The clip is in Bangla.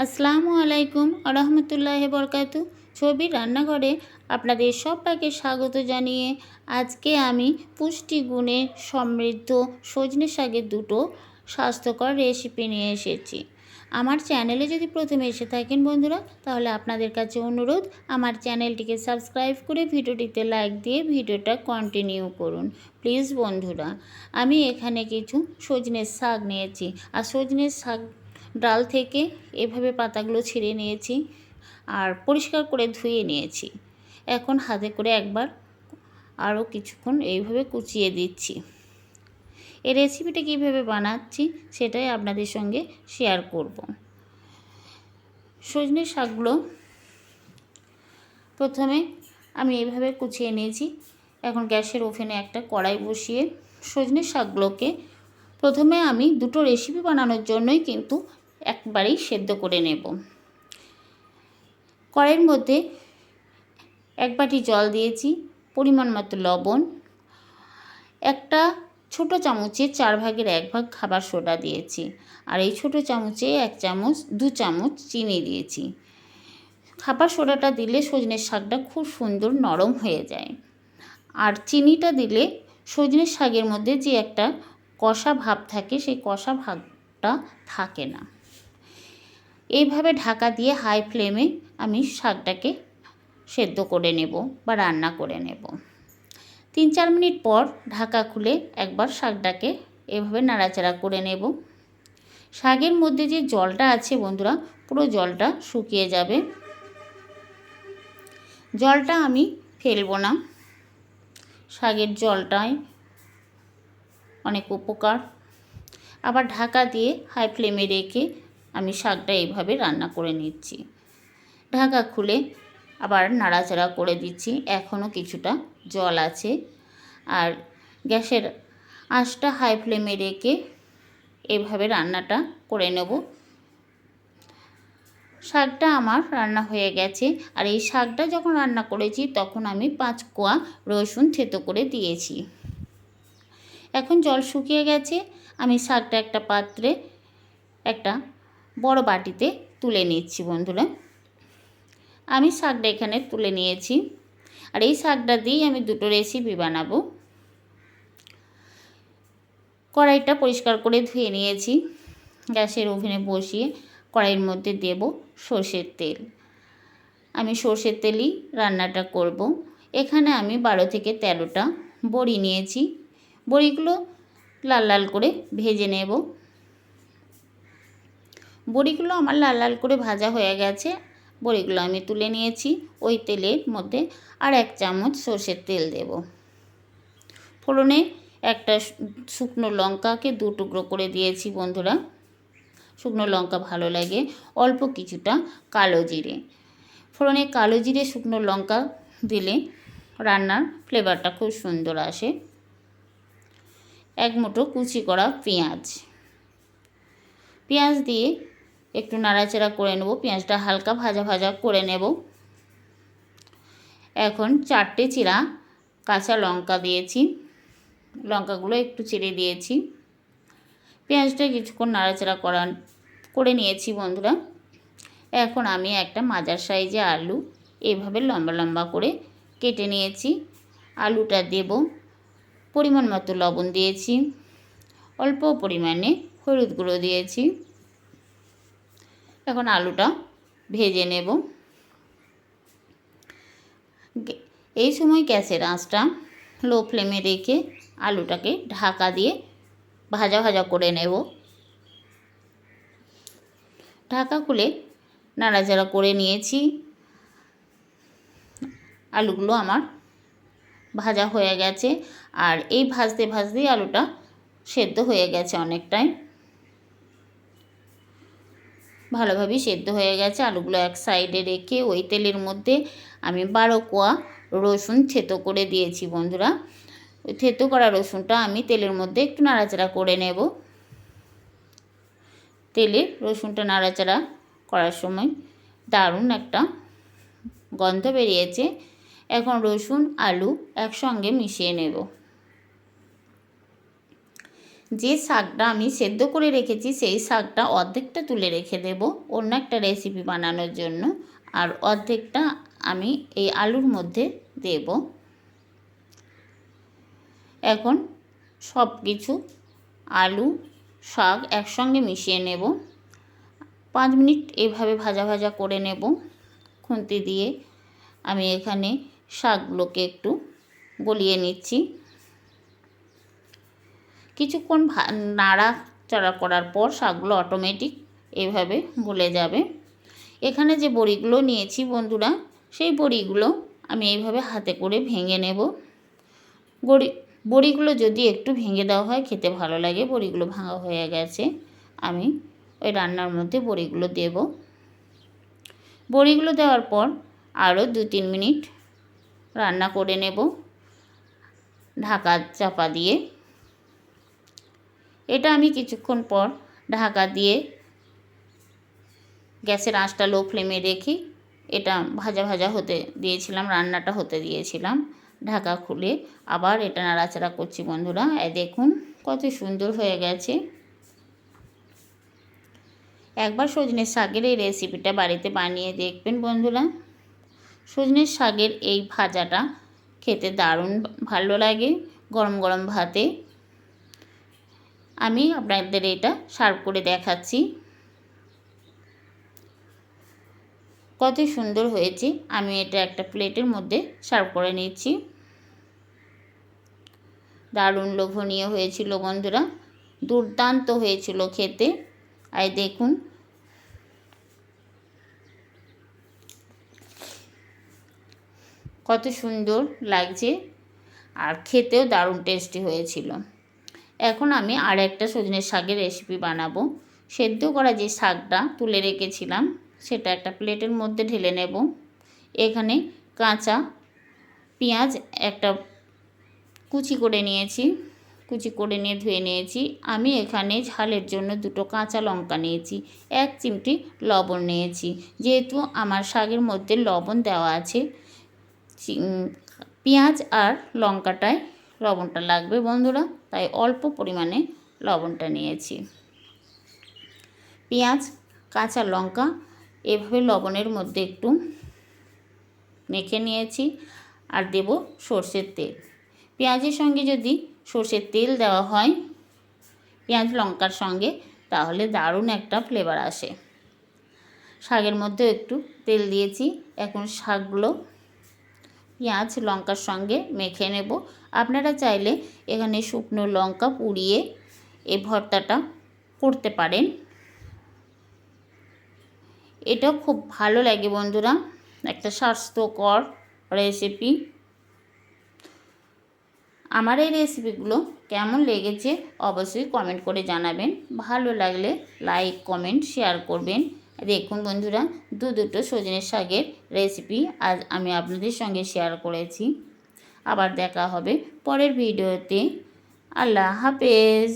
আসসালামু আলাইকুম আরহামতুল্লাহি বরকাতু। ছবির রান্নাঘরে আপনাদের সবাইকে স্বাগত জানিয়ে আজকে আমি পুষ্টিগুণে সমৃদ্ধ সজনে শাকের দুটো স্বাস্থ্যকর রেসিপি নিয়ে এসেছি। আমার চ্যানেলে যদি প্রথমে এসে থাকেন বন্ধুরা, তাহলে আপনাদের কাছে অনুরোধ আমার চ্যানেলটিকে সাবস্ক্রাইব করে ভিডিওটিতে লাইক দিয়ে ভিডিওটা কন্টিনিউ করুন প্লিজ বন্ধুরা। আমি এখানে কিছু সজনের শাক নিয়েছি, আর সজনের শাক ডাল থেকে এভাবে পাতাগুলো ছিঁড়ে নিয়েছি আর পরিষ্কার করে ধুয়ে নিয়েছি। এখন হাতে করে একবার আরও কিছুক্ষণ এইভাবে কুচিয়ে দিচ্ছি। এই রেসিপিটা কীভাবে বানাচ্ছি সেটাই আপনাদের সঙ্গে শেয়ার করব। সজনের শাকগুলো প্রথমে আমি এইভাবে কুচিয়ে নিয়েছি। এখন গ্যাসের ওভেনে একটা কড়াই বসিয়ে সজনের শাকগুলোকে প্রথমে আমি দুটো রেসিপি বানানোর জন্যই কিন্তু একবারেই সেদ্ধ করে নেব। কড়াইয়ের মধ্যে এক বাটি জল দিয়েছি, পরিমাণ মতো লবণ, একটা ছোট চামচে 1/4 ভাগ খাবার সোডা দিয়েছি, আর এই ছোট চামচে 2 চামচ চিনি দিয়েছি। খাবার সোডাটা দিলে সজনের শাকটা খুব সুন্দর নরম হয়ে যায়, আর চিনিটা দিলে সজনের শাকের মধ্যে যে একটা কষা ভাব থাকে সেই কষা ভাবটা থাকে না। এইভাবে ঢাকা দিয়ে হাই ফ্লেমে আমি শাকটাকে সেদ্ধ করে নেব বা রান্না করে নেব। 3-4 মিনিট পর ঢাকা খুলে একবার শাকটাকে এভাবে নাড়াচাড়া করে নেব। শাকের মধ্যে যে জলটা আছে বন্ধুরা, পুরো জলটা শুকিয়ে যাবে। জলটা আমি ফেলবো না, শাকের জলটাই অনেক উপকার। আবার ঢাকা দিয়ে হাই ফ্লেমে রেখে আমি শাকটা এইভাবে রান্না করে নিচ্ছি। ঢাকা খুলে আবার নাড়াচাড়া করে দিচ্ছি, এখনও কিছুটা জল আছে। আর গ্যাসের আঁচটা হাই ফ্লেমে রেখে এইভাবে রান্নাটা করে নেব। শাকটা আমার রান্না হয়ে গেছে, আর এই শাকটা যখন রান্না করেছি তখন আমি 5 কোয়া রসুন থেতো করে দিয়েছি। এখন জল শুকিয়ে গেছে, আমি শাকটা একটা পাত্রে একটা বড় বাটিতে তুলে নিচ্ছি বন্ধুরা। আমি শাকটা এখানে তুলে নিয়েছি, আর এই শাকটা দিয়েই আমি দুটো রেসিপি বানাবো। কড়াইটা পরিষ্কার করে ধুয়ে নিয়েছি। গ্যাসের ওভেনে বসিয়ে কড়াইয়ের মধ্যে দেব সর্ষের তেল। আমি সর্ষের তেলই রান্নাটা করব। এখানে আমি 12 থেকে 13টা বড়ি নিয়েছি। বড়িগুলো লাল লাল করে ভেজে নেব। বড়িগুলো আমার লাল লাল করে ভাজা হয়ে গেছে, বড়িগুলো আমি তুলে নিয়েছি। ওই তেলের মধ্যে আর 1 চামচ সর্ষের তেল দেব। ফোড়নে একটা শুকনো লঙ্কাকে 2 টুকরো করে দিয়েছি বন্ধুরা, শুকনো লঙ্কা ভালো লাগে। অল্প কিছুটা কালো জিরে। ফোড়নে কালো জিরে শুকনো লঙ্কা দিলে রান্নার ফ্লেভারটা খুব সুন্দর আসে। 1 মুঠো কুচি করা পেঁয়াজ দিয়ে একটু নাড়াচাড়া করে নেব। পেঁয়াজটা হালকা ভাজা ভাজা করে নেব। এখন 4টে চিরা কাঁচা লঙ্কা দিয়েছি, লঙ্কাগুলো একটু চিড়ে দিয়েছি। পেঁয়াজটা কিছুক্ষণ নাড়াচাড়া করে নিয়েছি বন্ধুরা। এখন আমি একটা মাঝারি সাইজে আলু এইভাবে লম্বা লম্বা করে কেটে নিয়েছি। আলুটা দেব, পরিমাণ মতো লবণ দিয়েছি, অল্প পরিমাণে হলুদ গুঁড়ো দিয়েছি। এখন আলুটা ভেজে নেব। এই সময় গ্যাসের আঁচটা লো ফ্লেমে রেখে আলুটাকে ঢাকা দিয়ে ভাজা ভাজা করে নেব। ঢাকা খুলে নাড়াচাড়া করে নিয়েছি। আলুগুলো আমার ভাজা হয়ে গেছে, আর এই ভাজতে ভাজতেই আলুটা সেদ্ধ হয়ে গেছে, অনেকটাই ভালোভাবেই সেদ্ধ হয়ে গেছে। আলুগুলো এক সাইডে রেখে ওই তেলের মধ্যে আমি 12 কোয়া রসুন থেতো করে দিয়েছি বন্ধুরা। ওই থেতো করা রসুনটা আমি তেলের মধ্যে একটু নাড়াচাড়া করে নেব। তেলে রসুনটা নাড়াচাড়া করার সময় দারুণ একটা গন্ধ বেরিয়েছে। এখন রসুন আলু একসঙ্গে মিশিয়ে নেব। যে শাকটা আমি সেদ্ধ করে রেখেছি সেই শাকটা অর্ধেকটা তুলে রেখে দেব অন্য একটা রেসিপি বানানোর জন্য, আর অর্ধেকটা আমি এই আলুর মধ্যে দেব। এখন সব কিছু আলু শাক একসঙ্গে মিশিয়ে নেব। 5 মিনিট এইভাবে ভাজা ভাজা করে নেব খুন্তি দিয়ে। আমি এখানে শাকগুলোকে একটু গলিয়ে নিচ্ছি। কিছুক্ষণ নাড়াচাড়া করার পর শাকগুলো অটোমেটিক এইভাবে গলে যাবে। এখানে যে বড়িগুলো নিয়েছি বন্ধুরা, সেই বড়িগুলো আমি এইভাবে হাতে করে ভেঙে নেব। বড়িগুলো যদি একটু ভেঙে দেওয়া হয় খেতে ভালো লাগে। বড়িগুলো ভাঙা হয়ে গেছে, আমি ওই রান্নার মধ্যে বড়িগুলো দেব। বড়িগুলো দেওয়ার পর আরও 2-3 মিনিট রান্না করে নেব ঢাকা চাপা দিয়ে। এটা আমি কিছুক্ষণ পর ঢাকা দিয়ে গ্যাসের আঁচটা লো ফ্লেমে রেখে এটা ভাজা ভাজা হতে দিয়েছিলাম, রান্নাটা হতে দিয়েছিলাম। ঢাকা খুলে আবার এটা নাড়াচাড়া করছি বন্ধুরা। দেখুন কত সুন্দর হয়ে গেছে। একবার সজনের শাকের এই রেসিপিটা বাড়িতে বানিয়ে দেখবেন বন্ধুরা। সজনের শাকের এই ভাজাটা খেতে দারুণ ভালো লাগে গরম গরম ভাতে। আমি আপনাদের এটা সার্ভ করে দেখাচ্ছি কত সুন্দর হয়েছে। আমি এটা একটা প্লেটের মধ্যে সার্ভ করে নিচ্ছি। দারুণ লোভনীয় হয়েছিল বন্ধুরা, দুর্দান্ত হয়েছিল খেতে। আর দেখুন কত সুন্দর লাগছে, আর খেতেও দারুণ টেস্টি হয়েছিল। এখন আমি আর একটা সজনের শাকের রেসিপি বানাবো। সেদ্ধ করা যে শাকটা তুলে রেখেছিলাম সেটা একটা প্লেটের মধ্যে ঢেলে নেব। এখানে কাঁচা পেঁয়াজ একটা কুচি করে নিয়েছি, কুচি করে নিয়ে ধুয়ে নিয়েছি। আমি এখানে ঝালের জন্য 2টো কাঁচা লঙ্কা নিয়েছি, 1 চিমটি লবণ নিয়েছি। যেহেতু আমার শাকের মধ্যে লবণ দেওয়া আছে, পেঁয়াজ আর লঙ্কাটায় লবণটা লাগবে বন্ধুরা, তাই অল্প পরিমাণে লবণটা নিয়েছি। পেঁয়াজ কাঁচা লঙ্কা এভাবে লবণের মধ্যে একটু মেখে নিয়েছি। আর দেব সর্ষের তেল। পেঁয়াজের সঙ্গে যদি সর্ষের তেল দেওয়া হয় পেঁয়াজ লঙ্কার সঙ্গে, তাহলে দারুণ একটা ফ্লেভার আসে। শাকের মধ্যে একটু তেল দিয়েছি। এখন শাকগুলো পেঁয়াজ লঙ্কার সঙ্গে মেখে নেব। আপনারা চাইলে এখানে শুকনো লঙ্কা পুড়িয়ে এই ভর্তাটা করতে পারেন, এটা খুব ভালো লাগে বন্ধুরা, একটা স্বাস্থ্যকর রেসিপি। আমার এই রেসিপিগুলো কেমন লেগেছে অবশ্যই কমেন্ট করে জানাবেন। ভালো লাগলে লাইক কমেন্ট শেয়ার করবেন। দেখুন বন্ধুরা, দুটো সজনের শাকের রেসিপি আজ আমি আপনাদের সঙ্গে শেয়ার করেছি। আবার দেখা হবে পরের ভিডিওতে। আল্লাহ হাফেজ।